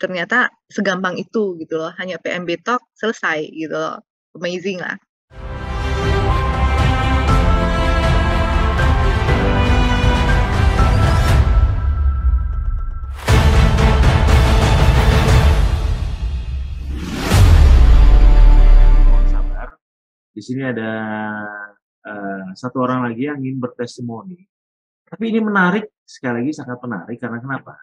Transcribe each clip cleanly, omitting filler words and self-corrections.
ternyata segampang itu gitu loh, hanya PMB Talk selesai gitu loh, amazing lah. Mohon sabar. Di sini ada satu orang lagi yang ingin bertestimoni. Tapi ini menarik, sekali lagi sangat menarik karena kenapa?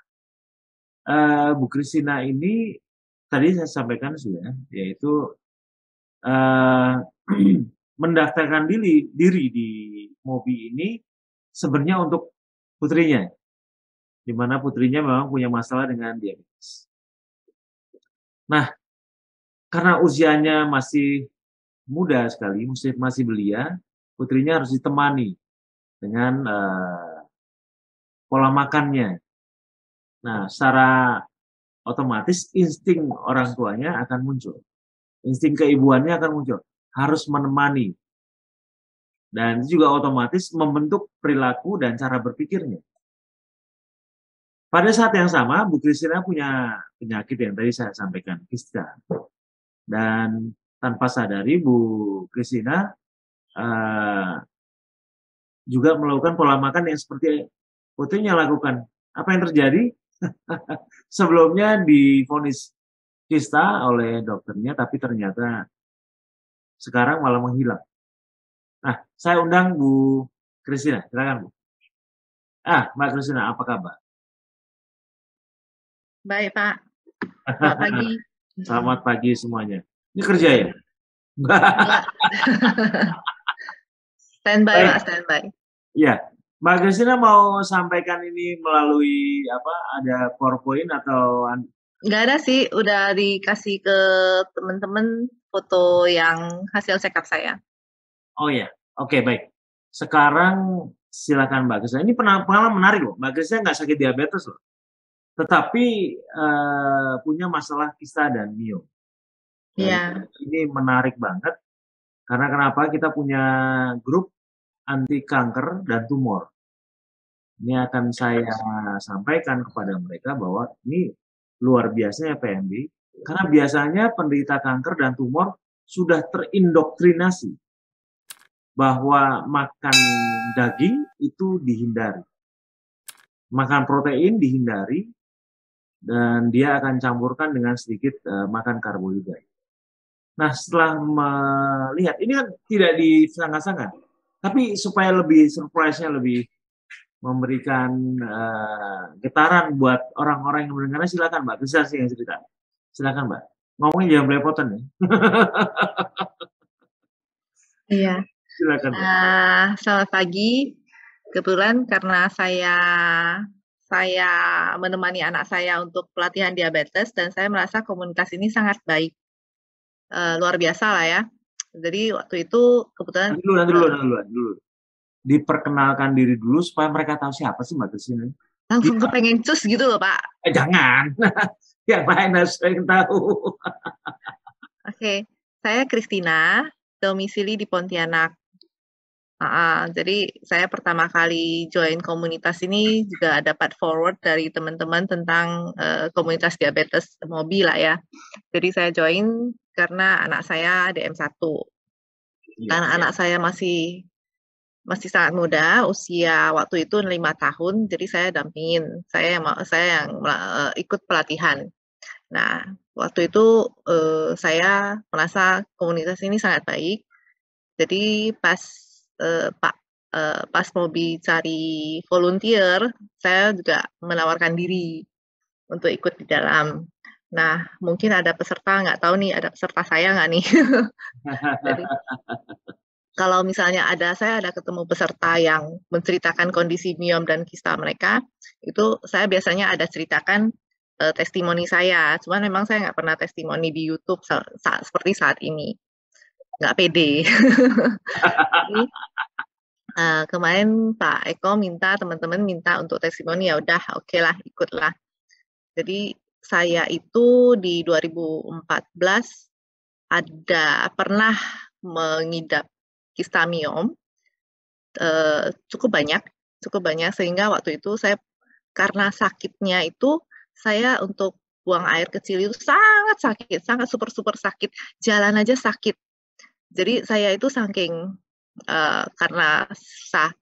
Bu Christina ini tadi saya sampaikan sudah, yaitu mendaftarkan diri di MOBI ini sebenarnya untuk putrinya, di mana putrinya memang punya masalah dengan diabetes. Nah, karena usianya masih muda sekali, masih belia, putrinya harus ditemani dengan pola makannya. Nah, secara otomatis insting orang tuanya akan muncul. Insting keibuannya akan muncul. Harus menemani. Dan itu juga otomatis membentuk perilaku dan cara berpikirnya. Pada saat yang sama, Bu Christina punya penyakit yang tadi saya sampaikan, kista. Dan tanpa sadari, Bu Christina juga melakukan pola makan yang seperti putrinya lakukan. Apa yang terjadi? Sebelumnya divonis kista oleh dokternya, tapi ternyata sekarang malah menghilang. Nah, saya undang Bu Christina, silakan Bu. Mbak Christina, apa kabar? Baik Pak, selamat pagi. Selamat pagi semuanya. Ini kerja ya? Enggak. Standby Pak, standby. Iya, Mbak Christina mau sampaikan ini melalui apa? Ada PowerPoint atau? Nggak ada sih, udah dikasih ke teman-teman foto yang hasil check up saya. Oh ya, oke baik. Sekarang silakan Mbak Christina. Ini pengalaman menarik loh. Mbak Christina nggak sakit diabetes loh, tetapi punya masalah kista dan mio. Iya. Ini menarik banget karena kenapa? Kita punya grup anti kanker dan tumor. Ini akan saya sampaikan kepada mereka bahwa ini luar biasanya PMB, karena biasanya penderita kanker dan tumor sudah terindoktrinasi bahwa makan daging itu dihindari, makan protein dihindari, dan dia akan campurkan dengan sedikit makan karbohidrat. Nah, setelah melihat, ini kan tidak disangka-sangka, tapi supaya lebih surprise-nya lebih memberikan getaran buat orang-orang yang mendengarnya, silakan Mbak, bisa sih yang cerita. Silakan Mbak. Ngomongin jangan belepotan ya. Iya. Silakan Mbak. Selamat pagi. Kebetulan karena saya menemani anak saya untuk pelatihan diabetes dan saya merasa komunitas ini sangat baik. Luar biasa lah ya. Jadi waktu itu kebetulan Nanti dulu. Diperkenalkan diri dulu supaya mereka tahu siapa sih Mbak Christina. Langsung kepengen cus gitu loh Pak. Jangan. Yang lain harus yang tahu. Oke, saya Christina, domisili di Pontianak. Jadi saya pertama kali join komunitas ini juga dapat forward dari teman-teman tentang komunitas diabetes MOBI lah ya. Jadi saya join karena anak saya DM1. Karena anak saya masih sangat muda, usia waktu itu 5 tahun, jadi saya dampingin. Saya yang ikut pelatihan. Nah, waktu itu saya merasa komunitas ini sangat baik. Jadi pas MOBI cari volunteer, saya juga menawarkan diri untuk ikut di dalam. Nah, mungkin ada peserta, nggak tahu nih, ada peserta saya nggak nih? Jadi, kalau misalnya saya ada ketemu peserta yang menceritakan kondisi miom dan kista mereka, itu saya biasanya ada ceritakan testimoni saya. Cuman memang saya nggak pernah testimoni di YouTube seperti saat ini. Nggak pede. Jadi, kemarin Pak Eko teman-teman minta untuk testimoni, ya udah oke lah, ikutlah. Jadi saya itu di 2014 pernah mengidap kista miom, cukup banyak sehingga waktu itu saya karena sakitnya itu saya untuk buang air kecil itu sangat sakit, sangat super sakit. Jalan aja sakit. Jadi saya itu saking karena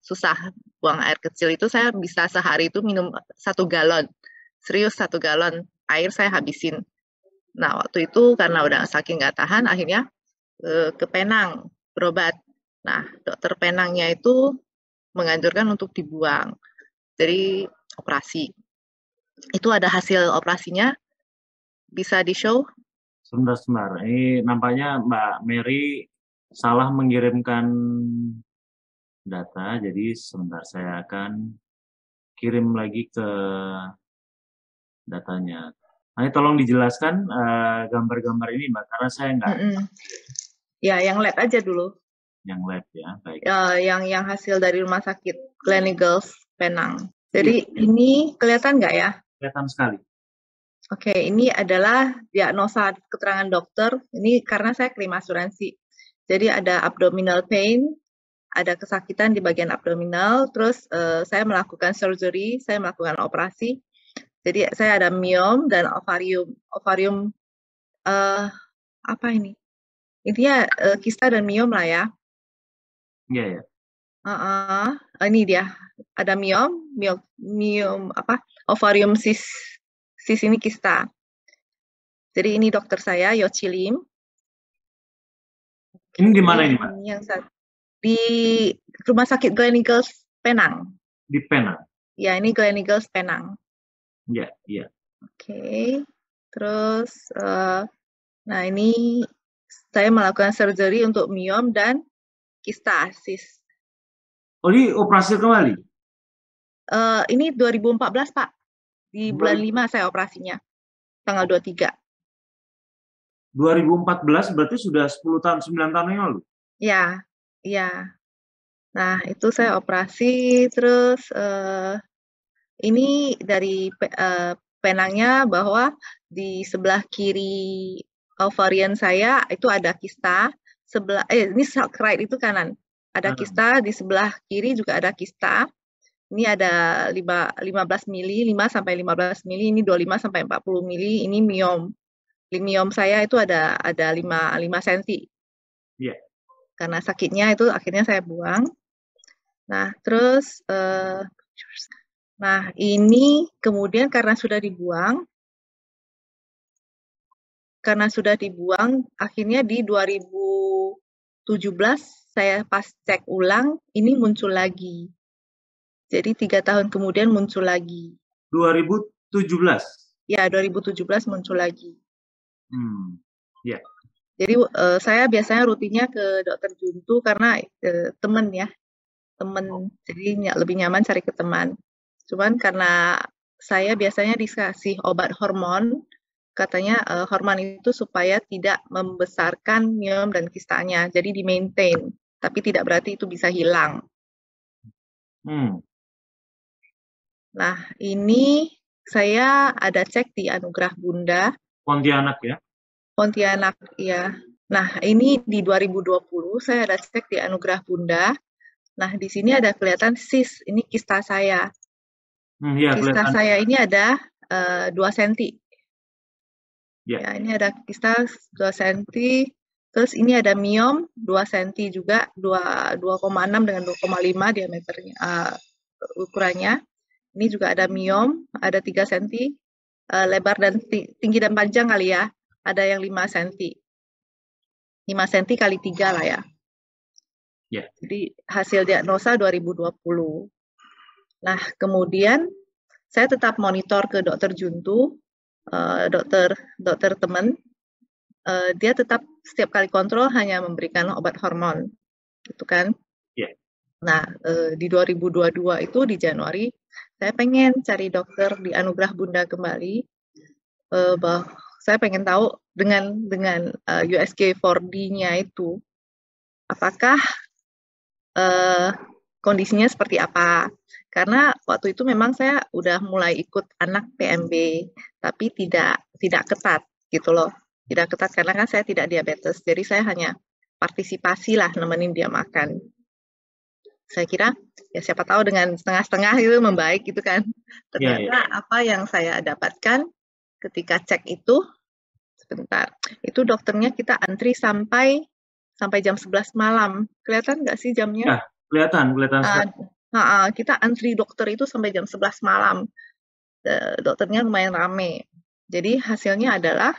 susah buang air kecil itu, saya bisa sehari itu minum 1 galon. Serius 1 galon air saya habisin. Nah, waktu itu karena udah saking nggak tahan, akhirnya ke Penang berobat. Nah, dokter Penangnya itu menganjurkan untuk dibuang. Jadi operasi. Itu ada hasil operasinya, bisa di-show. Sebentar. Ini nampaknya Mbak Mary salah mengirimkan data, jadi sebentar saya akan kirim lagi ke datanya. Nah, ini tolong dijelaskan gambar-gambar ini, Mbak, karena saya nggak Ya, yang lab aja dulu. yang lab ya, baik. Yang hasil dari rumah sakit Gleneagles Penang. Jadi ini kelihatan nggak ya? Kelihatan sekali. Oke, ini adalah diagnosa keterangan dokter. Ini karena saya klaim asuransi. Jadi ada abdominal pain, ada kesakitan di bagian abdominal, terus saya melakukan surgery, saya melakukan operasi. Jadi saya ada myom dan ovarium. Ovarium apa ini? Intinya kista dan myom lah ya. Iya. Ini dia. Ada myom apa? Ovarium cis ini kista. Jadi ini dokter saya, Yochi Lim. Ini di mana ini, Pak? Di Rumah Sakit Gleneagles Penang. Di Penang? Ya, ini Gleneagles Penang. Iya. Oke. Terus, nah ini saya melakukan surgery untuk myom dan kista cis. Oh, ini operasi kembali? Ini 2014, Pak. Di bulan 5 saya operasinya. Tanggal 23. 2014 berarti sudah 10 tahun, 9 tahun yang lalu? Iya. Nah, itu saya operasi, terus ini dari Penangnya bahwa di sebelah kiri ovarian saya itu ada kista, ini right itu kanan. Ada kista, di sebelah kiri juga ada kista. Ini ada 15 mili, 5 sampai 15 mili, ini 25 sampai 40 mili, ini myom. Myom saya itu ada 5 cm. Iya. Karena sakitnya itu akhirnya saya buang. Nah, terus ini kemudian karena sudah dibuang, akhirnya di 2017 saya pas cek ulang, ini muncul lagi. Jadi 3 tahun kemudian muncul lagi. 2017? Ya, 2017 muncul lagi. Ya. Jadi saya biasanya rutinnya ke dokter Juntu karena teman, jadi lebih nyaman cari ke teman. Cuman karena saya biasanya dikasih obat hormon, katanya hormon itu supaya tidak membesarkan myom dan kistanya, jadi di-maintain, tapi tidak berarti itu bisa hilang. Nah, ini saya ada cek di Anugerah Bunda. Pontianak ya? Pontianak, ya. Nah, ini di 2020 saya ada cek di Anugerah Bunda. Nah, di sini ada kelihatan cis, ini kista saya. Ya, kista kelihatan. saya ini ada 2 cm. Ya, ini ada kista 2 cm. Terus ini ada myom 2 cm juga, 2,6 dengan 2,5 diameternya, ukurannya. Ini juga ada myom, ada 3 cm. Lebar dan tinggi dan panjang kali ya, ada yang 5 cm. 5 cm kali 3 lah ya. Jadi hasil diagnosa 2020. Nah, kemudian saya tetap monitor ke dokter Juntu, dokter teman. Dia tetap setiap kali kontrol hanya memberikan obat hormon, gitu kan? Nah, di 2022 itu di Januari, saya pengen cari dokter di Anugerah Bunda kembali. Saya pengen tahu dengan USG 4D-nya itu, apakah kondisinya seperti apa. Karena waktu itu memang saya udah mulai ikut anak PMB, tapi tidak ketat gitu loh. Tidak ketat karena kan saya tidak diabetes, jadi saya hanya partisipasi lah nemenin dia makan. Saya kira ya siapa tahu dengan setengah-setengah itu membaik gitu kan. Ternyata apa yang saya dapatkan, ketika cek itu, sebentar, itu dokternya kita antri sampai jam 11 malam. Kelihatan nggak sih jamnya? Ya, kelihatan sekali. Kita antri dokter itu sampai jam 11 malam. Dokternya lumayan rame. Jadi hasilnya adalah,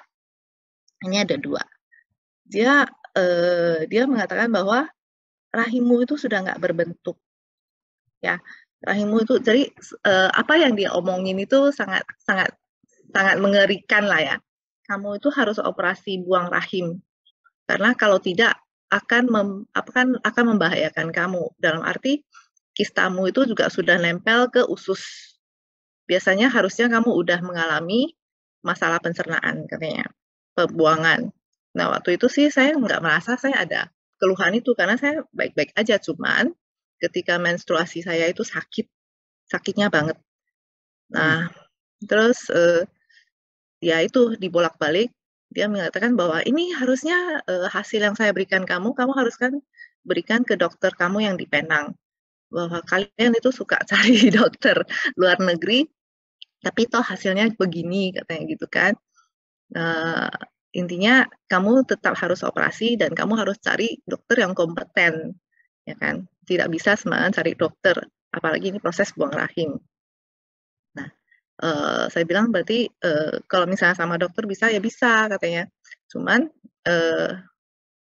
ini ada 2. Dia mengatakan bahwa rahimmu itu sudah nggak berbentuk. Ya, rahimmu itu, jadi apa yang dia omongin itu sangat mengerikan lah ya. Kamu itu harus operasi buang rahim. Karena kalau tidak akan membahayakan kamu. Dalam arti kistamu itu juga sudah nempel ke usus. Biasanya harusnya kamu udah mengalami masalah pencernaan katanya, pembuangan. Nah, waktu itu sih saya nggak merasa saya ada keluhan itu karena saya baik-baik aja, cuman ketika menstruasi saya itu sakitnya banget. Nah, terus ya itu dibolak-balik, dia mengatakan bahwa ini harusnya hasil yang saya berikan kamu harus kan berikan ke dokter kamu yang di Penang. Bahwa kalian itu suka cari dokter luar negeri, tapi toh hasilnya begini, katanya gitu kan. Intinya kamu tetap harus operasi dan kamu harus cari dokter yang kompeten, ya kan. Tidak bisa sembarangan cari dokter, apalagi ini proses buang rahim. Nah, saya bilang berarti kalau misalnya sama dokter bisa, ya bisa katanya. Cuman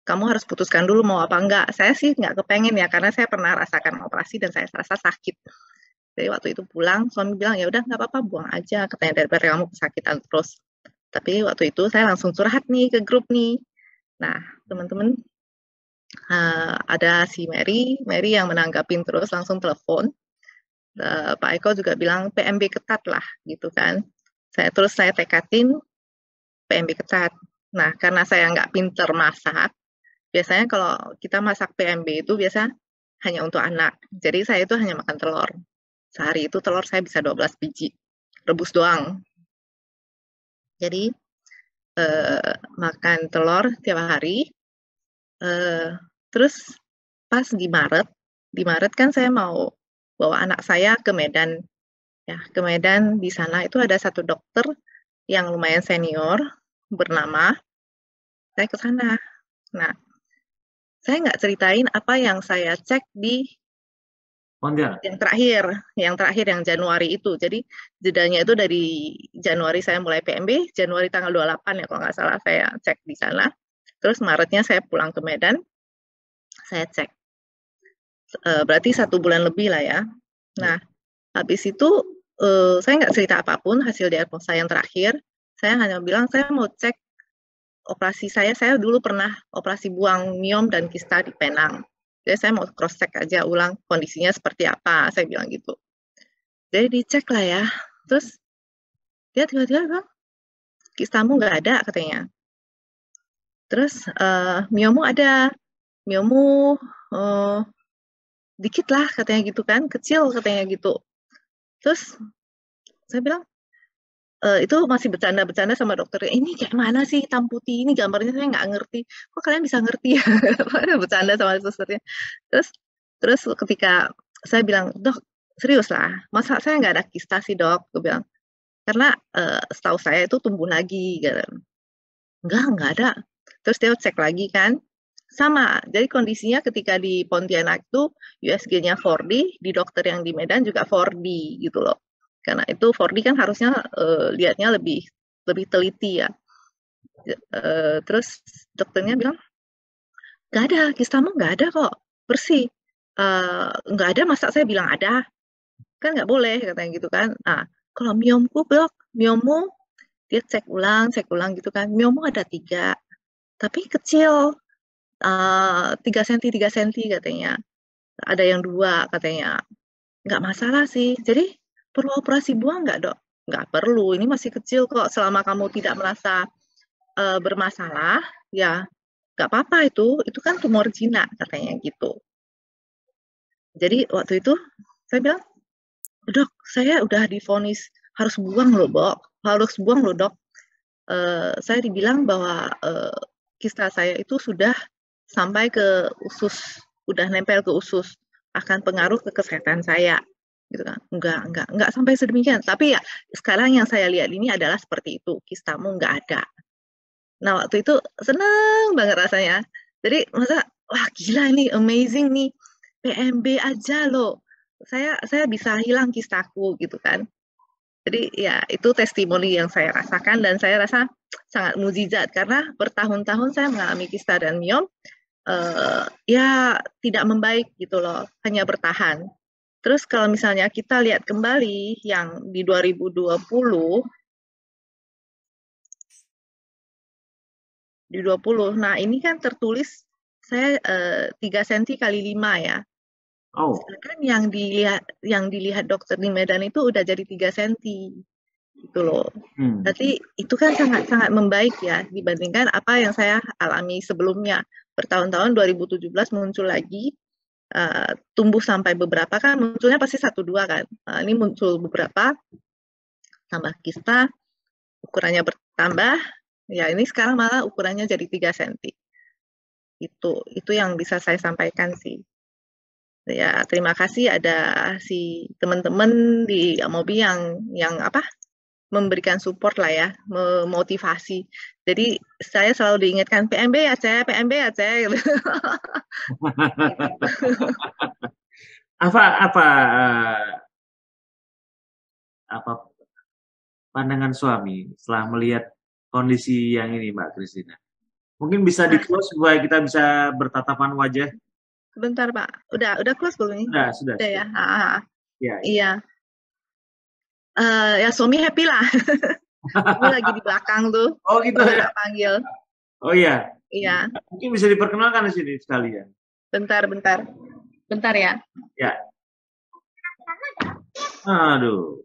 kamu harus putuskan dulu mau apa enggak. Saya sih nggak kepengen ya, karena saya pernah rasakan operasi dan saya rasa sakit. Jadi waktu itu pulang, suami bilang, ya udah nggak apa-apa, buang aja, katanya, daripada kamu kesakitan terus. Tapi waktu itu saya langsung curhat nih ke grup nih. Nah, teman-teman, ada si Mary yang menanggapin terus, langsung telepon. Pak Eko juga bilang PMB ketat lah, gitu kan. Saya tekatin PMB ketat. Nah, karena saya nggak pinter masak, biasanya kalau kita masak PMB itu biasa hanya untuk anak. Jadi saya itu hanya makan telur. Sehari itu telur saya bisa 12 biji. Rebus doang. Jadi makan telur tiap hari. Terus pas di Maret kan saya mau bawa anak saya ke Medan. Ya, ke Medan. Di sana itu ada satu dokter yang lumayan senior bernama. Saya ke sana. Nah, saya nggak ceritain apa yang saya cek di yang terakhir yang Januari itu. Jadi jedanya itu dari Januari saya mulai PMB, Januari tanggal 28 ya kalau nggak salah saya cek di sana. Terus Maretnya saya pulang ke Medan, saya cek. Berarti 1 bulan lebih lah ya. Nah, habis itu saya nggak cerita apapun hasil diagnosa yang terakhir. Saya hanya bilang saya mau cek operasi saya dulu pernah operasi buang miom dan kista di Penang. Jadi saya mau cross check aja ulang kondisinya seperti apa, saya bilang gitu. Jadi dicek lah ya. Terus dia tiba-tiba bilang, kistamu nggak ada katanya. Terus miomu ada, miomu dikit lah katanya gitu kan, kecil katanya gitu. Terus saya bilang, itu masih bercanda-bercanda sama dokternya, ini kayak mana sih hitam putih, ini gambarnya saya nggak ngerti, kok kalian bisa ngerti ya, bercanda sama susternya. Terus ketika saya bilang, dok, serius lah, masa saya nggak ada kista sih dok, gue bilang, karena setahu saya itu tumbuh lagi, gitu. Nggak ada. Terus dia cek lagi kan, sama, jadi kondisinya ketika di Pontianak itu USG-nya 4D, di dokter yang di Medan juga 4D gitu loh. Karena itu 4D kan harusnya lihatnya lebih teliti ya. Terus dokternya bilang, nggak ada, kistamu nggak ada kok, bersih. Nggak ada, masa saya bilang ada? Kan nggak boleh, katanya gitu kan. Nah, kalau miomku, dok, miommu, dia cek ulang gitu kan, miommu ada 3, tapi kecil, 3 cm katanya. Ada yang 2 katanya. Nggak masalah sih. Jadi perlu operasi buang nggak dok? Nggak perlu. Ini masih kecil kok. Selama kamu tidak merasa bermasalah, ya nggak apa-apa itu. Itu kan tumor jinak katanya gitu. Jadi waktu itu saya bilang, dok, saya udah divonis harus buang loh, dok. Harus buang loh, dok. Saya dibilang bahwa kista saya itu sudah sampai ke usus, udah nempel ke usus, akan pengaruh ke kesehatan saya. gitu kan. Enggak sampai sedemikian. Tapi ya sekarang yang saya lihat ini adalah seperti itu, kistamu enggak ada. Nah, waktu itu seneng banget rasanya. Jadi masa wah gila ini amazing nih. PMB aja loh. Saya bisa hilang kistaku gitu kan. Jadi ya itu testimoni yang saya rasakan dan saya rasa sangat mukjizat karena bertahun-tahun saya mengalami kista dan miom ya tidak membaik gitu loh, hanya bertahan. Terus kalau misalnya kita lihat kembali yang di 2020, nah ini kan tertulis saya 3 cm kali 5 ya. Oh, Sedangkan yang dilihat dokter di Medan itu udah jadi 3 cm gitu loh. Berarti itu kan sangat-sangat membaik ya dibandingkan apa yang saya alami sebelumnya. Bertahun-tahun 2017 muncul lagi, tumbuh sampai beberapa kan munculnya pasti 1-2 kan. Ini muncul beberapa, tambah kista, ukurannya bertambah, ya ini sekarang malah ukurannya jadi 3 cm. Itu yang bisa saya sampaikan sih. Ya terima kasih ada si teman-teman di Amobi yang memberikan support lah ya, memotivasi. Jadi saya selalu diingatkan PMB ya Cek, PMB ya Cek. Apa pandangan suami setelah melihat kondisi yang ini, Mbak Christina? Mungkin bisa di-close supaya kita bisa bertatapan wajah. Sebentar Pak, udah close belum ini? Sudah. Ya. Ya. Iya. Ya suami happy lah. Suami lagi di belakang tuh. Oh gitu ya. Panggil. Oh iya. Iya. Mungkin bisa diperkenalkan di sini sekalian. Bentar ya. Ya. Aduh.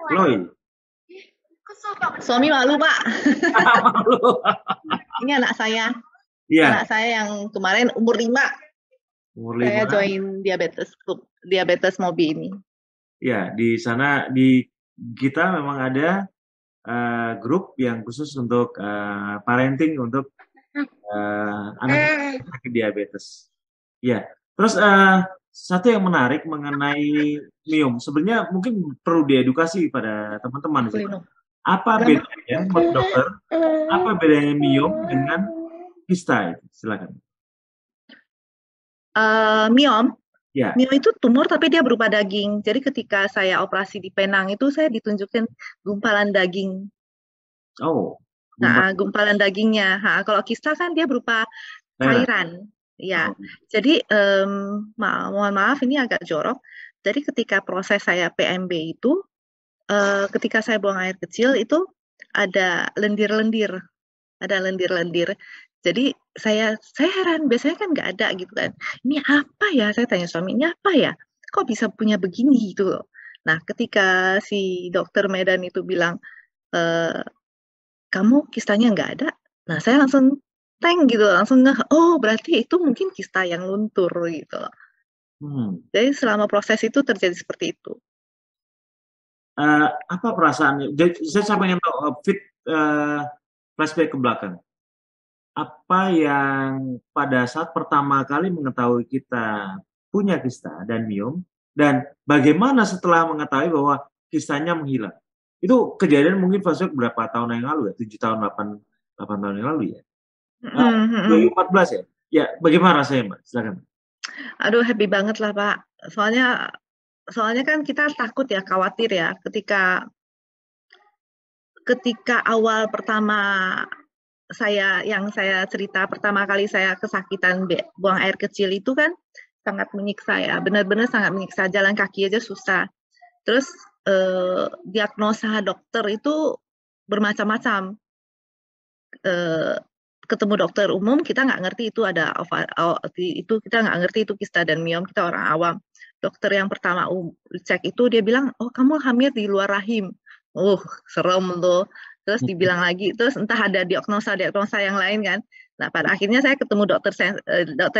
Chloe. Suami malu Pak. Malu. Ini anak saya. Iya. Anak saya yang kemarin umur 5. Saya join diabetes Mobi ini. Ya, di sana di kita memang ada grup yang khusus untuk parenting untuk anak sakit diabetes. Ya, terus satu yang menarik mengenai miom, sebenarnya mungkin perlu diedukasi pada teman-teman. Apa bedanya, menurut dokter? Apa bedanya miom dengan kista? Silakan. Miom Ya. Miom itu tumor tapi dia berupa daging. Jadi ketika saya operasi di Penang itu saya ditunjukin gumpalan daging. Oh. Nah, gumpalan dagingnya. Kalau kista kan dia berupa cairan. Ya. Jadi mohon maaf ini agak jorok. Jadi ketika proses saya PMB itu, ketika saya buang air kecil itu ada lendir-lendir. Jadi saya heran, biasanya kan nggak ada gitu kan. Ini apa ya? Saya tanya suami, ini apa ya? Kok bisa punya begini gitu loh. Nah, ketika si dokter Medan itu bilang, kamu kistanya nggak ada. Nah, saya langsung gitu, langsung oh berarti itu mungkin kista yang luntur gitu loh. Jadi selama proses itu terjadi seperti itu. Apa perasaannya? Saya pengen tahu flashback ke belakang. Apa yang pada saat pertama kali mengetahui kita punya kista dan miom, dan bagaimana setelah mengetahui bahwa kistanya menghilang? Itu kejadian mungkin flashback berapa tahun yang lalu ya? 7 tahun, 8 tahun yang lalu ya? 2014 ya? Ya, bagaimana rasanya Mbak? Silakan. Aduh, happy banget lah Pak. Soalnya kan kita takut ya, khawatir ya, ketika awal pertama saya cerita pertama kali saya kesakitan buang air kecil itu kan sangat menyiksa ya, benar-benar sangat menyiksa, jalan kaki aja susah. Terus diagnosa dokter itu bermacam-macam. Ketemu dokter umum kita nggak ngerti itu ada itu, kita nggak ngerti itu kista dan miom, kita orang awam. Dokter yang pertama cek itu dia bilang, oh kamu hamil di luar rahim. Serem tuh. Terus dibilang lagi, terus entah ada diagnosa yang lain kan. Nah pada akhirnya saya ketemu dokter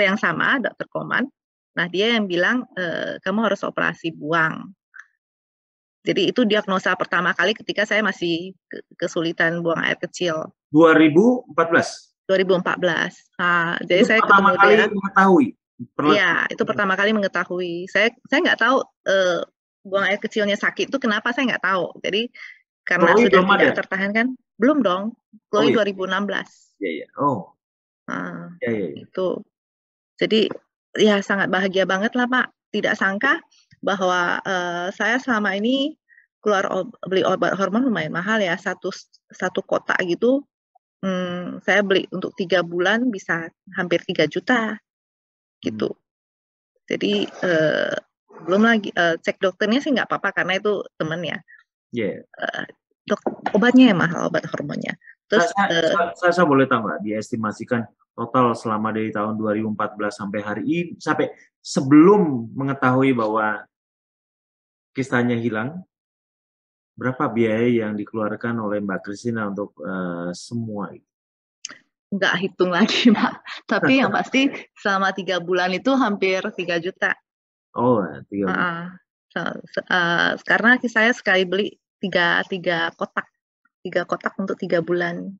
yang sama, dokter Koman. Nah dia yang bilang kamu harus operasi buang. Jadi itu diagnosa pertama kali ketika saya masih kesulitan buang air kecil. 2014. Nah, jadi saya pertama kali mengetahui. Iya, itu pertama kali mengetahui. Saya nggak tahu buang air kecilnya sakit itu kenapa saya nggak tahu. Jadi karena Chloe sudah belum ada? tidak tertahankan, belum dong. Oh Chloe iya, 2016. iya, iya. Oh, Nah, iya, iya, iya. itu. Jadi ya sangat bahagia banget lah Pak. Tidak sangka bahwa saya selama ini beli obat hormon lumayan mahal ya, satu kotak gitu. Saya beli untuk 3 bulan bisa hampir 3 juta Hmm, gitu. Jadi belum lagi cek dokternya sih nggak apa-apa karena itu temen ya. iya. Eh, dok, obatnya yang mahal, obat hormonnya. Saya, Terus saya boleh tahu nggak, diestimasikan total selama dari tahun 2014 sampai hari ini, sampai sebelum mengetahui bahwa kisahnya hilang, berapa biaya yang dikeluarkan oleh Mbak Christina untuk semua itu? nggak hitung lagi Pak. Tapi yang pasti selama 3 bulan itu hampir 3 juta. Oh, 3 bulan. Karena saya sekali beli tiga kotak untuk 3 bulan.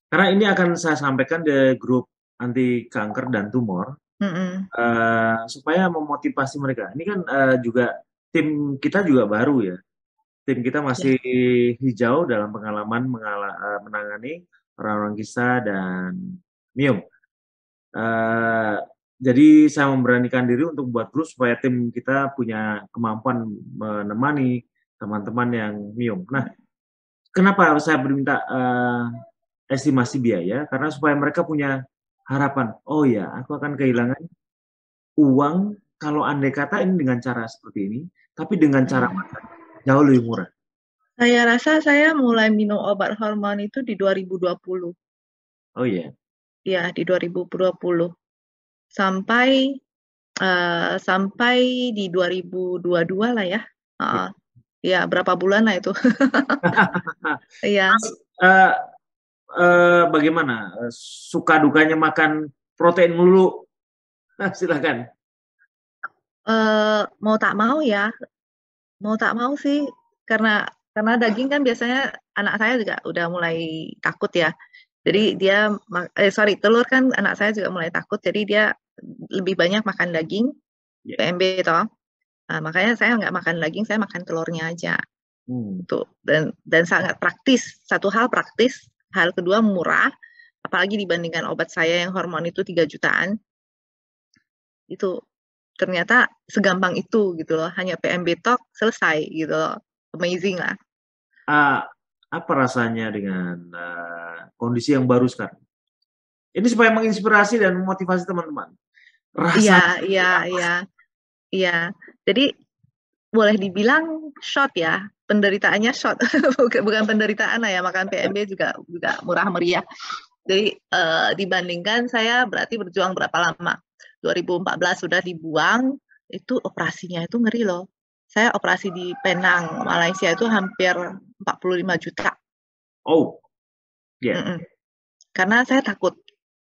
Karena ini akan saya sampaikan di grup anti kanker dan tumor, Mm-mm. supaya memotivasi mereka. Ini kan juga tim kita juga baru ya. Tim kita Ya. masih hijau dalam pengalaman menangani orang-orang kisah dan miom. Eh, jadi saya memberanikan diri untuk buat grup supaya tim kita punya kemampuan menemani teman-teman yang miom. Nah, kenapa saya minta estimasi biaya? Karena supaya mereka punya harapan. Oh ya, aku akan kehilangan uang kalau andai kata ini dengan cara seperti ini, tapi dengan cara makan jauh lebih murah. Saya rasa saya mulai minum obat hormon itu di 2020. Oh iya. Ya, di 2020. Sampai sampai di 2022 lah ya. Ya, berapa bulan lah itu. Iya. Mas, bagaimana? Suka dukanya makan protein melulu? Silakan. Mau tak mau ya, mau tak mau sih karena daging kan biasanya anak saya juga udah mulai takut ya. Jadi Ya. dia telur kan anak saya juga mulai takut. Jadi dia lebih banyak makan daging, Ya. PMB toh. Nah, makanya saya nggak makan daging, saya makan telurnya aja. Hmm. Itu dan sangat praktis. Satu hal praktis, hal kedua murah. Apalagi dibandingkan obat saya yang hormon itu 3 jutaan. Itu ternyata segampang itu gitu loh. Hanya PMB talk selesai gitu loh. Amazing lah. Ah, apa rasanya dengan kondisi yang baru sekarang? Ini supaya menginspirasi dan memotivasi teman-teman. Iya, Rasa iya, iya, iya. Jadi boleh dibilang shot ya. Penderitaannya shot. Bukan penderitaan lah ya. Makan PMB juga murah meriah. Jadi dibandingkan saya berarti berjuang berapa lama? 2014 sudah dibuang, itu operasinya itu ngeri loh. Saya operasi di Penang, Malaysia itu hampir 45 juta. oh, ya. Mm-mm. Karena saya takut.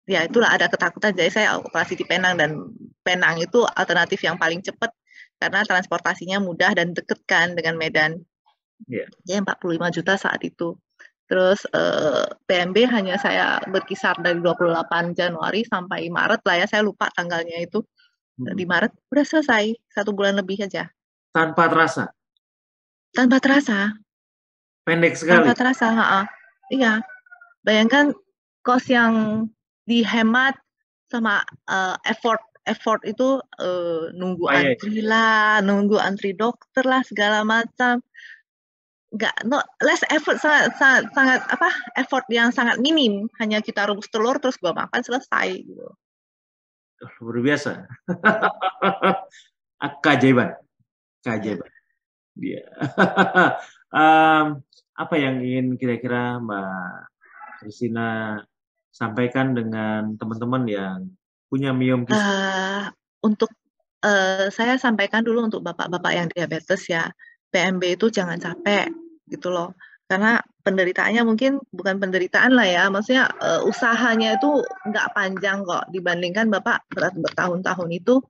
Ya itulah ada ketakutan. Jadi saya operasi di Penang dan Penang itu alternatif yang paling cepat karena transportasinya mudah dan deket kan dengan Medan. Ya. Jadi 45 juta saat itu. Terus PMB hanya saya berkisar dari 28 Januari sampai Maret lah ya, saya lupa tanggalnya itu. Hmm. Di Maret udah selesai, 1 bulan lebih aja. Tanpa terasa. Tanpa terasa, Pendek sekali. tanpa terasa. Iya, bayangkan kos yang dihemat sama effort effort itu nunggu Oh, iya. antri lah, nunggu antri dokter lah segala macam. Nggak no less effort sangat apa effort yang sangat minim hanya kita rebus telur terus gua makan selesai gitu. Luar biasa. Keajaiban. Ya. Keajaiban. Dia. Em, apa yang ingin kira-kira Mbak Christina sampaikan dengan teman-teman yang punya miom kisah? Untuk saya sampaikan dulu untuk bapak-bapak yang diabetes ya, PMB itu jangan capek gitu loh. Karena penderitaannya mungkin bukan penderitaan lah ya, maksudnya usahanya itu nggak panjang kok dibandingkan bapak bertahun-tahun itu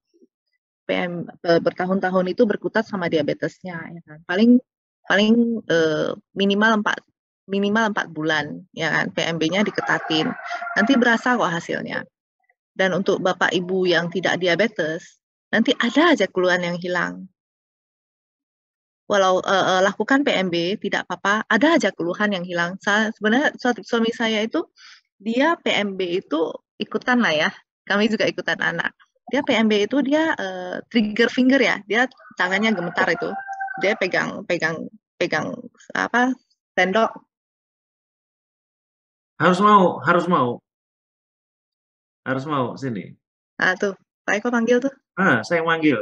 bertahun-tahun itu berkutat sama diabetesnya ya kan. Paling paling minimal 4 bulan ya kan PMB-nya diketatin. Nanti berasa kok hasilnya. Dan untuk bapak ibu yang tidak diabetes, nanti ada aja keluhan yang hilang. lakukan PMB, tidak apa-apa. Ada aja keluhan yang hilang. Sebenarnya suami saya itu dia PMB itu ikutan lah ya. Kami juga ikutan anak. Dia PMB itu dia trigger finger ya. Dia tangannya gemetar itu. Dia pegang pegang pegang apa sendok. Harus mau, harus mau, harus mau sini. Nah tuh, Pak Eko panggil tuh. Saya manggil.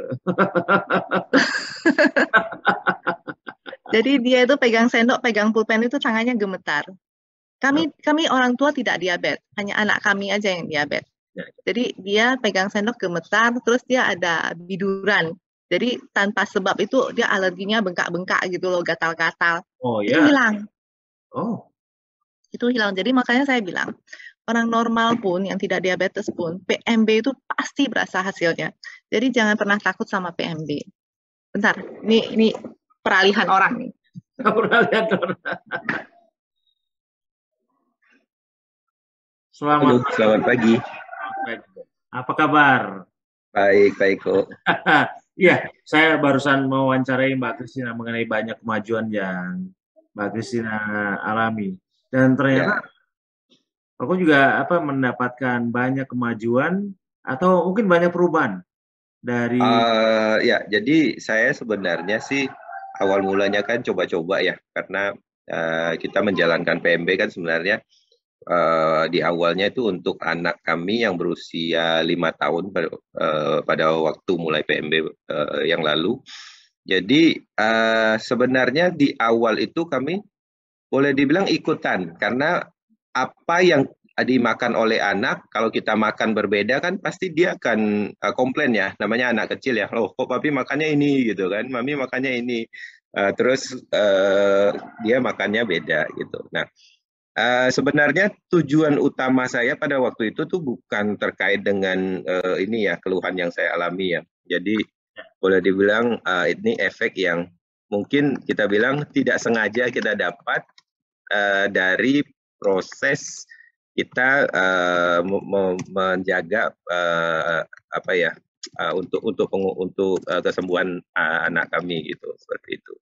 Jadi dia itu pegang sendok, pegang pulpen itu tangannya gemetar. Kami orang tua tidak diabetes, hanya anak kami aja yang diabetes. Ya. Jadi dia pegang sendok gemetar, terus dia ada biduran. Jadi tanpa sebab itu dia alerginya bengkak-bengkak gitu loh, gatal-gatal. Oh Itu ya. hilang. Oh. Itu hilang. Jadi makanya saya bilang, orang normal pun yang tidak diabetes pun PMB itu pasti berasa hasilnya. Jadi jangan pernah takut sama PMB. Bentar, ini peralihan orang nih. Pernah lihat orang. Halo, selamat pagi. Apa kabar? Baik, baik kok. Iya, saya barusan mewawancarai Mbak Kristina mengenai banyak kemajuan yang Mbak Kristina alami. Dan ternyata aku juga mendapatkan banyak kemajuan atau mungkin banyak perubahan dari Ya, jadi saya sebenarnya sih awal mulanya kan coba-coba ya, karena kita menjalankan PMB kan sebenarnya di awalnya itu untuk anak kami yang berusia 5 tahun pada waktu mulai PMB yang lalu. Jadi sebenarnya di awal itu kami boleh dibilang ikutan, karena apa yang dimakan oleh anak, kalau kita makan berbeda kan pasti dia akan komplain ya, namanya anak kecil ya, loh kok papi makannya ini gitu kan, mami makannya ini, terus dia makannya beda gitu. Nah, sebenarnya tujuan utama saya pada waktu itu tuh bukan terkait dengan ini ya, keluhan yang saya alami ya. Jadi boleh dibilang ini efek yang mungkin kita bilang tidak sengaja kita dapat dari proses kita menjaga untuk kesembuhan anak kami gitu, seperti itu.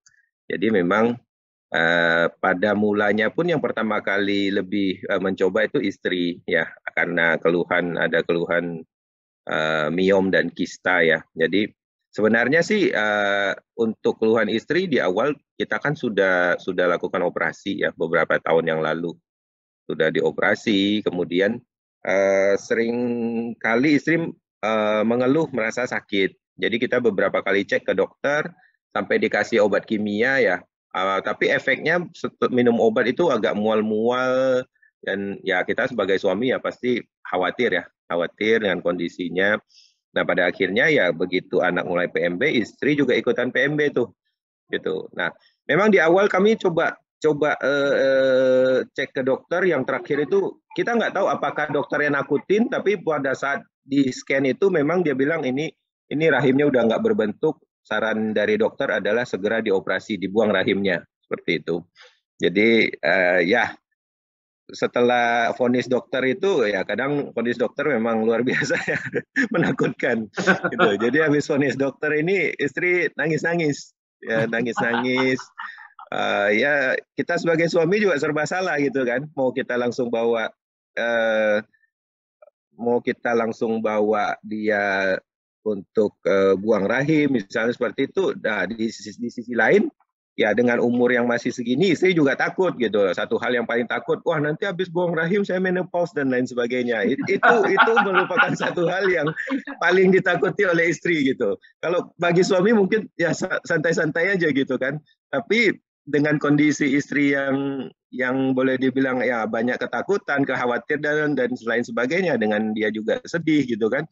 Jadi memang pada mulanya pun yang pertama kali lebih mencoba itu istri ya, karena ada keluhan miom dan kista ya. Jadi sebenarnya sih untuk keluhan istri di awal kita kan sudah lakukan operasi ya beberapa tahun yang lalu, sudah dioperasi. Kemudian sering kali istri mengeluh merasa sakit. Jadi kita beberapa kali cek ke dokter sampai dikasih obat kimia ya. Tapi efeknya minum obat itu agak mual-mual, dan ya kita sebagai suami ya pasti khawatir dengan kondisinya. Nah pada akhirnya ya begitu anak mulai PMB, istri juga ikutan PMB tuh, gitu. Nah memang di awal kami coba cek ke dokter, yang terakhir itu kita nggak tahu apakah dokter yang nakutin, tapi pada saat di scan itu memang dia bilang ini rahimnya udah nggak berbentuk, saran dari dokter adalah segera dioperasi, dibuang rahimnya, seperti itu. Jadi ya setelah vonis dokter itu ya, kadang vonis dokter memang luar biasa ya, menakutkan gitu. Jadi habis vonis dokter ini istri nangis-nangis ya, nangis-nangis. Ya kita sebagai suami juga serba salah gitu kan, mau kita langsung bawa dia untuk buang rahim misalnya seperti itu. Nah di sisi lain ya, dengan umur yang masih segini istri juga takut gitu. Satu hal yang paling takut, wah nanti habis buang rahim saya menopause dan lain sebagainya. Itu merupakan satu hal yang paling ditakuti oleh istri gitu. Kalau bagi suami mungkin ya santai-santai aja gitu kan. Tapi dengan kondisi istri yang boleh dibilang ya banyak ketakutan, kekhawatiran dan lain sebagainya, dengan dia juga sedih gitu kan.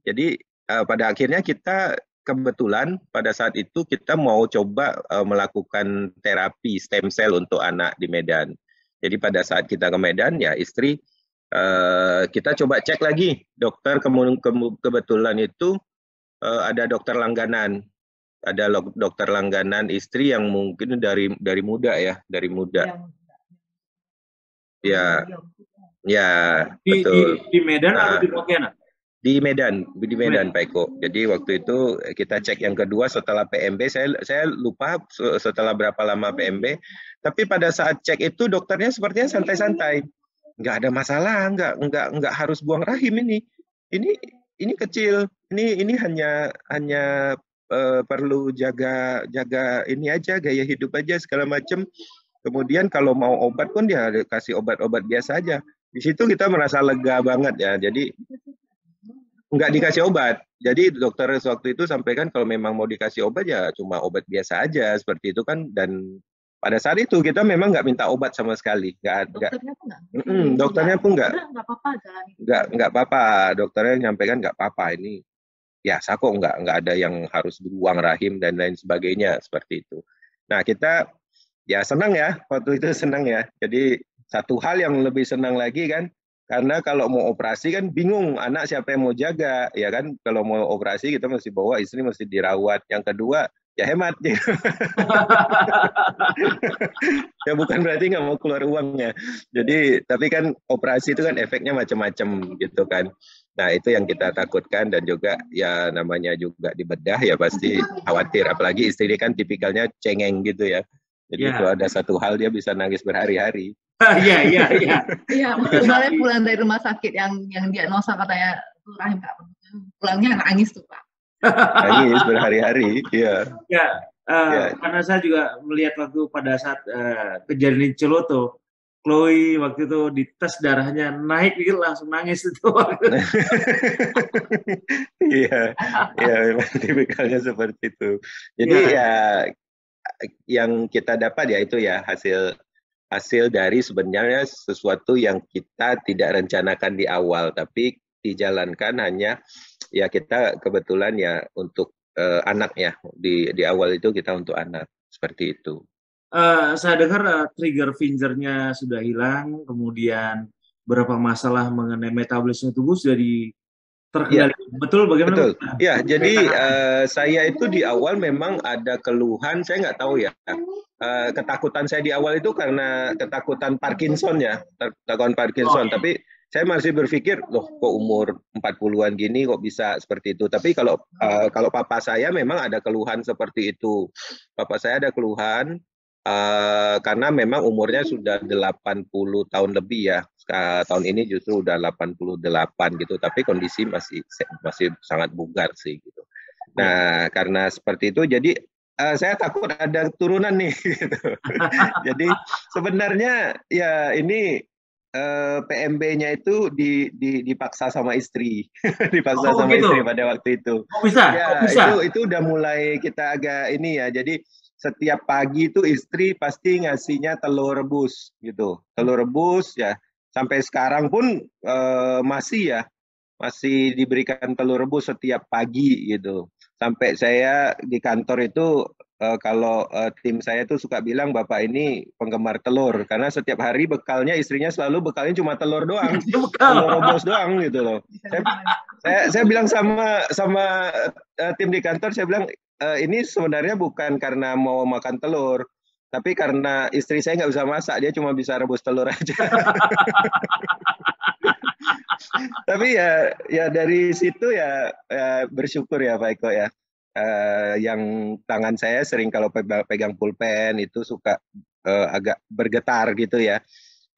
Jadi pada akhirnya kita kebetulan pada saat itu kita mau coba melakukan terapi stem cell untuk anak di Medan. Jadi pada saat kita ke Medan ya istri kita coba cek lagi dokter, kebetulan itu ada dokter langganan. Ada dokter langganan istri yang mungkin dari muda ya, dari muda. Ya, ya, betul. Di Medan atau di Pontianak? Di Medan Pak Eko. Jadi waktu itu kita cek yang kedua setelah PMB, saya lupa setelah berapa lama PMB, tapi pada saat cek itu dokternya sepertinya santai-santai, nggak ada masalah, nggak harus buang rahim ini kecil, ini hanya perlu jaga ini aja, gaya hidup aja segala macam. Kemudian kalau mau obat pun dia kasih obat-obat biasa aja. Di situ kita merasa lega banget ya. Jadi nggak dikasih obat. Jadi dokter waktu itu sampaikan kalau memang mau dikasih obat ya cuma obat biasa aja seperti itu kan. Dan pada saat itu kita memang nggak minta obat sama sekali. Dokternya pun nggak apa-apa, nggak apa-apa. Dokternya nyampaikan nggak apa-apa, ini biasa kok, nggak ada yang harus buang rahim dan lain sebagainya seperti itu. Nah kita ya senang ya waktu itu, senang ya. Jadi satu hal yang lebih senang lagi kan. Karena kalau mau operasi kan bingung anak siapa yang mau jaga, ya kan? Kalau mau operasi kita mesti bawa istri, mesti dirawat. Yang kedua ya hemat gitu. Ya bukan berarti nggak mau keluar uangnya. Jadi tapi kan operasi itu kan efeknya macam-macam gitu kan. Nah itu yang kita takutkan, dan juga ya namanya juga dibedah ya pasti khawatir. Apalagi istri kan tipikalnya cengeng gitu ya. Jadi kalau ada satu hal dia bisa nangis berhari-hari. Iya. Iya, misalnya pulang dari rumah sakit yang diagnosa katanya tuh rahim nggak benar, pulangnya nangis tuh Pak. Nangis berhari-hari, iya. Ya, karena saya juga melihat waktu pada saat kejadian di Ciloto, Chloe waktu itu dites darahnya naik, gitu langsung nangis itu. Iya, memang tipikalnya seperti itu. Jadi ya yang kita dapat ya itu ya hasil dari sebenarnya sesuatu yang kita tidak rencanakan di awal, tapi dijalankan hanya ya kita kebetulan ya untuk anak ya, di awal itu kita untuk anak seperti itu. Saya dengar trigger fingernya sudah hilang, kemudian beberapa masalah mengenai metabolisme tubuh sudah terkendali. Ya. Betul bagaimana? Betul. Ya, jadi saya itu di awal memang ada keluhan, saya nggak tahu ya. Ketakutan saya di awal itu karena ketakutan Parkinson ya, ketakutan Parkinson. Tapi saya masih berpikir, loh kok umur 40-an gini kok bisa seperti itu. Tapi kalau papa saya memang ada keluhan seperti itu. Papa saya ada keluhan karena memang umurnya sudah 80 tahun lebih ya. Tahun ini justru udah 88 gitu, tapi kondisi masih sangat bugar sih gitu. Nah, karena seperti itu jadi saya takut ada turunan nih gitu. Jadi sebenarnya ya ini PMB-nya itu dipaksa sama istri. Dipaksa sama gitu? Istri pada waktu itu. Bisa? Ya, bisa? Itu udah mulai kita agak ini ya. Jadi setiap pagi itu istri pasti ngasihnya telur rebus gitu. Telur rebus ya. Sampai sekarang pun masih diberikan telur rebus setiap pagi gitu. Sampai saya di kantor itu kalau tim saya tuh suka bilang bapak ini penggemar telur, karena setiap hari bekalnya istrinya selalu bekalnya cuma telur doang, telur rebus doang gitu loh. Saya bilang sama tim di kantor, saya bilang ini sebenarnya bukan karena mau makan telur, tapi karena istri saya nggak bisa masak, dia cuma bisa rebus telur aja. Tapi ya dari situ ya bersyukur ya Pak Eko ya. Yang tangan saya sering kalau pegang pulpen itu suka agak bergetar gitu ya.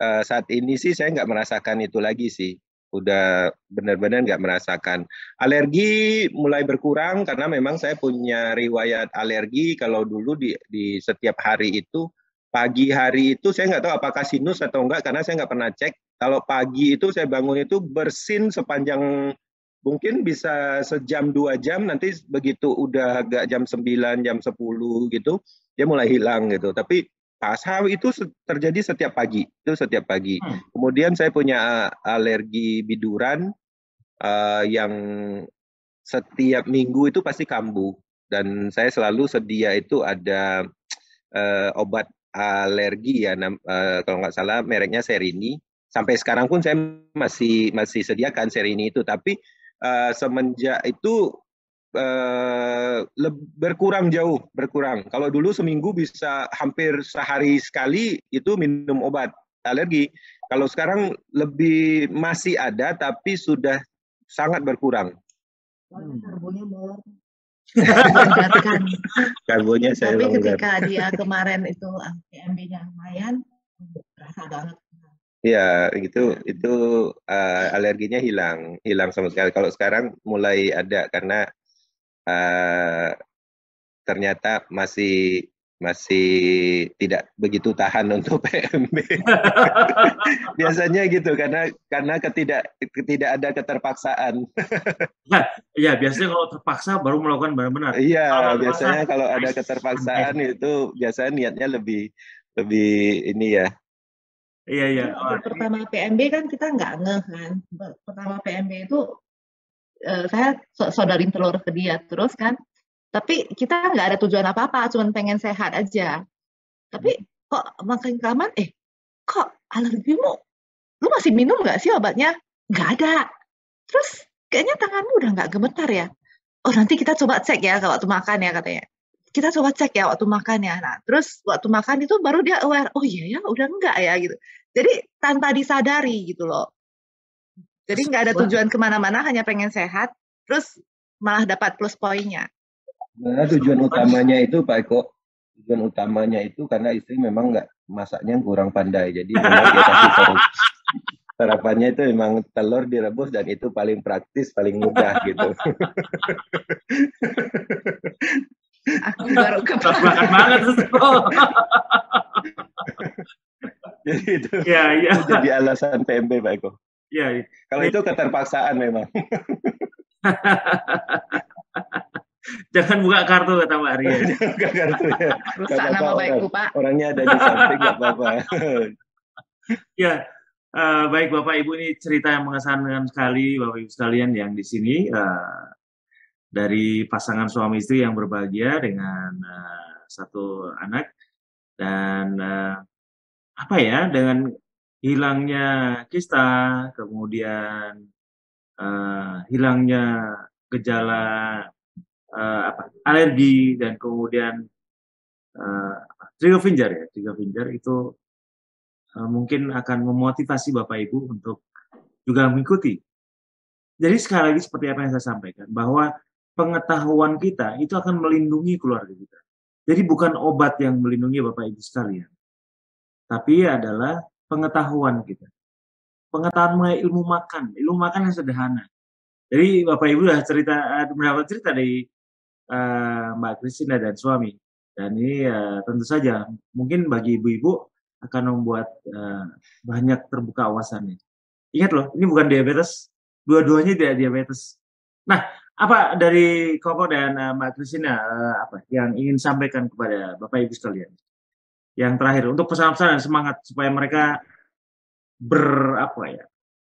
Saat ini sih saya nggak merasakan itu lagi sih. Udah benar-benar nggak merasakan. Alergi mulai berkurang karena memang saya punya riwayat alergi. Kalau dulu di setiap hari itu, pagi hari itu saya nggak tahu apakah sinus atau enggak karena saya nggak pernah cek. Kalau pagi itu saya bangun itu bersin sepanjang mungkin bisa sejam 2 jam, nanti begitu udah agak jam 9, jam 10 gitu, dia mulai hilang gitu. Tapi pasal itu terjadi setiap pagi, Kemudian saya punya alergi biduran yang setiap minggu itu pasti kambuh, dan saya selalu sedia itu ada obat alergi ya, kalau nggak salah mereknya Serini. Sampai sekarang pun saya masih sediakan Serini itu, tapi semenjak itu berkurang. Kalau dulu seminggu bisa hampir sehari sekali itu minum obat alergi. Kalau sekarang lebih masih ada, tapi sudah sangat berkurang. Karbonnya molor. Karbonnya saya Tapi longgar. ketika dia kemarin itu PMB-nya lumayan, terasa banget. Iya, itu alerginya hilang sama sekali. Kalau sekarang mulai ada karena ternyata masih tidak begitu tahan untuk PMB. Biasanya gitu karena tidak ada keterpaksaan. Ya, biasanya kalau terpaksa baru melakukan benar-benar. Iya, biasanya kalau ada keterpaksaan itu biasanya niatnya lebih ini ya. Iya. Waktu pertama PMB kan kita nggak ngeh kan. Pertama PMB itu saya sodorin telur ke dia terus kan. Tapi kita nggak ada tujuan apa-apa, cuma pengen sehat aja. Tapi kok makin kelamaan, kok alergimu? Lu masih minum nggak sih obatnya? Nggak ada. Terus kayaknya tanganmu udah nggak gemetar ya. Oh nanti kita coba cek ya waktu makan ya katanya. Kita coba cek ya waktu makan ya. Nah terus waktu makan itu baru dia aware, oh iya ya udah enggak ya gitu. Jadi tanpa disadari gitu loh. Jadi nggak ada tujuan kemana-mana, hanya pengen sehat, terus malah dapat plus poinnya. Nah, tujuan utamanya itu Pak Eko, tujuan utamanya itu karena istri memang nggak masaknya kurang pandai, jadi memang dia kasih sarapannya itu memang telur direbus dan itu paling praktis, paling mudah gitu. Aku baru kebakan banget. Jadi itu ya. jadi alasan PMB Pak Eko. Iya. Kalau itu keterpaksaan memang. Jangan buka kartu kata Mbak Ria. Buka kartu ya. Rusak nama baikku Pak. Orangnya ada di samping nggak apa-apa. Ya, baik Bapak Ibu, ini cerita yang mengesankan sekali Bapak Ibu sekalian yang di sini dari pasangan suami istri yang berbahagia dengan satu anak dan apa ya, dengan hilangnya kista, kemudian hilangnya gejala alergi dan kemudian trigger finger itu mungkin akan memotivasi Bapak Ibu untuk juga mengikuti. Jadi sekali lagi seperti apa yang saya sampaikan, bahwa pengetahuan kita itu akan melindungi keluarga kita. Jadi bukan obat yang melindungi Bapak Ibu sekalian, tapi adalah pengetahuan kita. Pengetahuan mengenai ilmu makan yang sederhana. Jadi Bapak Ibu sudah mendapat cerita dari Mbak Christina dan suami. Dan ini tentu saja mungkin bagi ibu-ibu akan membuat banyak terbuka wawasannya. Ingat loh, ini bukan diabetes, dua-duanya tidak diabetes. Nah, apa dari Koko dan Mbak Christina apa yang ingin sampaikan kepada Bapak Ibu sekalian? Yang terakhir untuk pesan-pesan dan semangat supaya mereka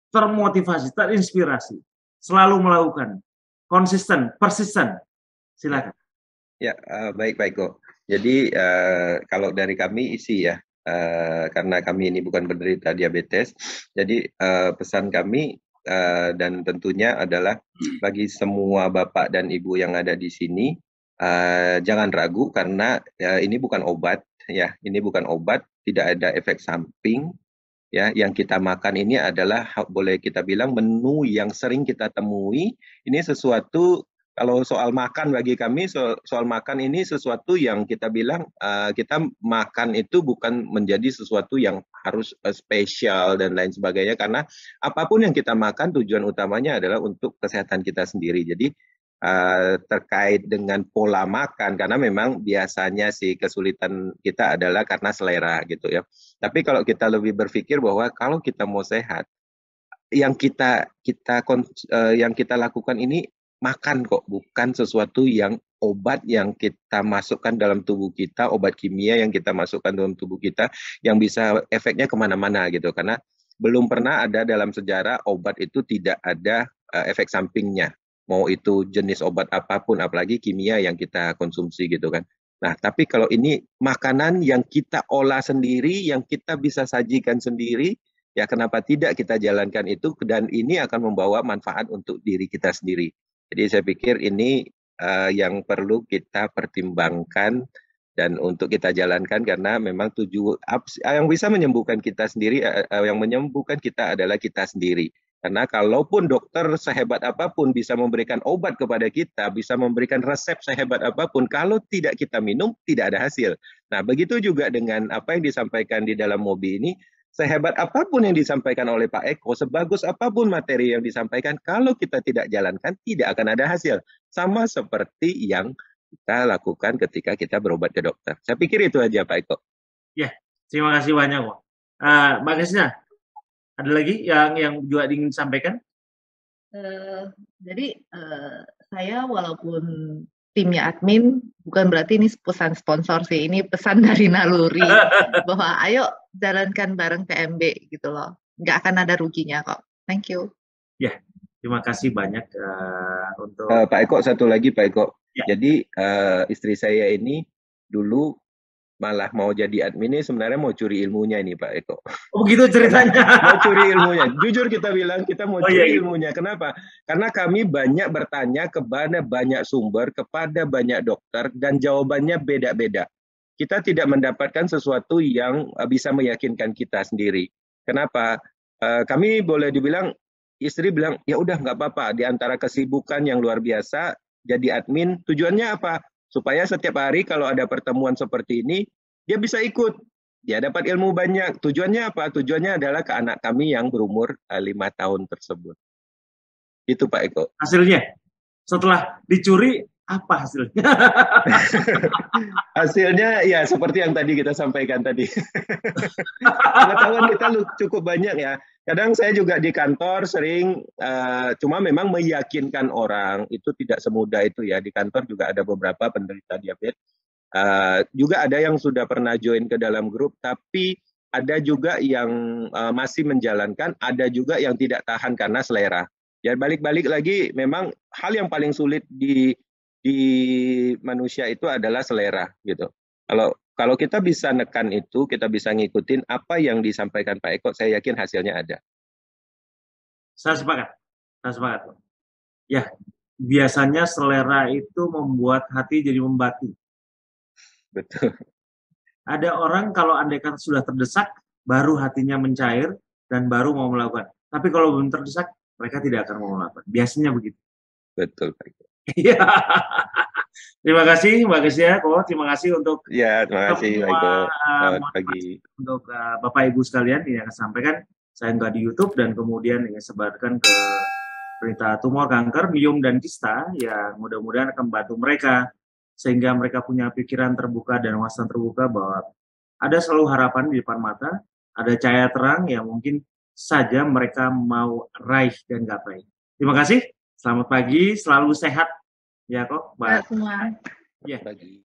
termotivasi, terinspirasi, selalu melakukan, konsisten, persisten. Silakan. Ya, baik kok. Jadi kalau dari kami isi ya, karena kami ini bukan penderita diabetes, jadi pesan kami dan tentunya adalah bagi semua bapak dan ibu yang ada di sini, jangan ragu karena ini bukan obat ya, ini bukan obat, tidak ada efek samping. Ya, yang kita makan ini adalah boleh kita bilang menu yang sering kita temui. Ini sesuatu kalau soal makan bagi kami soal makan ini sesuatu yang kita bilang kita makan itu bukan menjadi sesuatu yang harus spesial dan lain sebagainya karena apapun yang kita makan tujuan utamanya adalah untuk kesehatan kita sendiri. Jadi terkait dengan pola makan karena memang biasanya sih kesulitan kita adalah karena selera gitu ya. Tapi kalau kita lebih berpikir bahwa kalau kita mau sehat, yang kita lakukan ini makan kok, bukan sesuatu yang obat yang kita masukkan dalam tubuh kita, obat kimia yang kita masukkan dalam tubuh kita yang bisa efeknya kemana-mana gitu. Karena belum pernah ada dalam sejarah obat itu tidak ada efek sampingnya. Mau itu jenis obat apapun, apalagi kimia yang kita konsumsi gitu kan. Nah, tapi kalau ini makanan yang kita olah sendiri, yang kita bisa sajikan sendiri, ya kenapa tidak kita jalankan itu, dan ini akan membawa manfaat untuk diri kita sendiri. Jadi saya pikir ini yang perlu kita pertimbangkan dan untuk kita jalankan karena memang yang bisa menyembuhkan kita sendiri, yang menyembuhkan kita adalah kita sendiri. Karena kalaupun dokter sehebat apapun bisa memberikan obat kepada kita, bisa memberikan resep sehebat apapun, kalau tidak kita minum, tidak ada hasil. Nah, begitu juga dengan apa yang disampaikan di dalam MOBI ini, sehebat apapun yang disampaikan oleh Pak Eko, sebagus apapun materi yang disampaikan, kalau kita tidak jalankan, tidak akan ada hasil. Sama seperti yang kita lakukan ketika kita berobat ke dokter. Saya pikir itu aja, Pak Eko. Ya, terima kasih banyak kok. Mbak Krisna, ada lagi yang juga ingin disampaikan? Jadi saya walaupun timnya admin, bukan berarti ini pesan sponsor sih, ini pesan dari naluri bahwa ayo jalankan bareng PMB gitu loh, nggak akan ada ruginya kok. Thank you. Ya, terima kasih banyak untuk Pak Eko, satu lagi Pak Eko. Ya. Jadi istri saya ini dulu malah mau jadi admin ini sebenarnya mau curi ilmunya ini Pak Eko. Oh begitu ceritanya. Mau curi ilmunya. Jujur kita bilang kita mau curi ilmunya. Kenapa? Karena kami banyak bertanya kepada banyak sumber, kepada banyak dokter, dan jawabannya beda-beda. Kita tidak mendapatkan sesuatu yang bisa meyakinkan kita sendiri. Kenapa? Kami boleh dibilang, istri bilang, ya udah nggak apa-apa. Di antara kesibukan yang luar biasa, jadi admin, tujuannya apa? Supaya setiap hari kalau ada pertemuan seperti ini, dia bisa ikut. Dia dapat ilmu banyak. Tujuannya apa? Tujuannya adalah ke anak kami yang berumur 5 tahun tersebut. Itu Pak Eko. Hasilnya? Setelah dicuri, apa hasilnya? Hasilnya ya seperti yang tadi kita sampaikan tadi. Pengetahuan kita cukup banyak ya. Kadang saya juga di kantor sering, cuma memang meyakinkan orang itu tidak semudah itu ya. Di kantor juga ada beberapa penderita diabetes. Juga ada yang sudah pernah join ke dalam grup, tapi ada juga yang masih menjalankan, ada juga yang tidak tahan karena selera. Ya balik-balik lagi, memang hal yang paling sulit di manusia itu adalah selera gitu. Kalau kita bisa nekan itu, kita bisa ngikutin apa yang disampaikan Pak Eko, saya yakin hasilnya ada. Saya sepakat. Ya, biasanya selera itu membuat hati jadi membatu. Betul. Ada orang kalau andaikan sudah terdesak, baru hatinya mencair dan baru mau melakukan. Tapi kalau belum terdesak, mereka tidak akan mau melakukan. Biasanya begitu. Betul Pak Eko. Iya. Terima kasih Mbak Kesia, terima kasih untuk terima kasih Pak Eko. Selamat pagi. Untuk Bapak Ibu sekalian yang akan sampaikan, saya unggah di YouTube dan kemudian ingin sebarkan ke penderita tumor, kanker, myom dan kista yang mudah-mudahan akan membantu mereka sehingga mereka punya pikiran terbuka dan wawasan terbuka bahwa ada selalu harapan di depan mata, ada cahaya terang yang mungkin saja mereka mau raih dan gapai. Terima kasih. Selamat pagi, selalu sehat. Ya kok, Mbak. Semua. Ya. Pagi.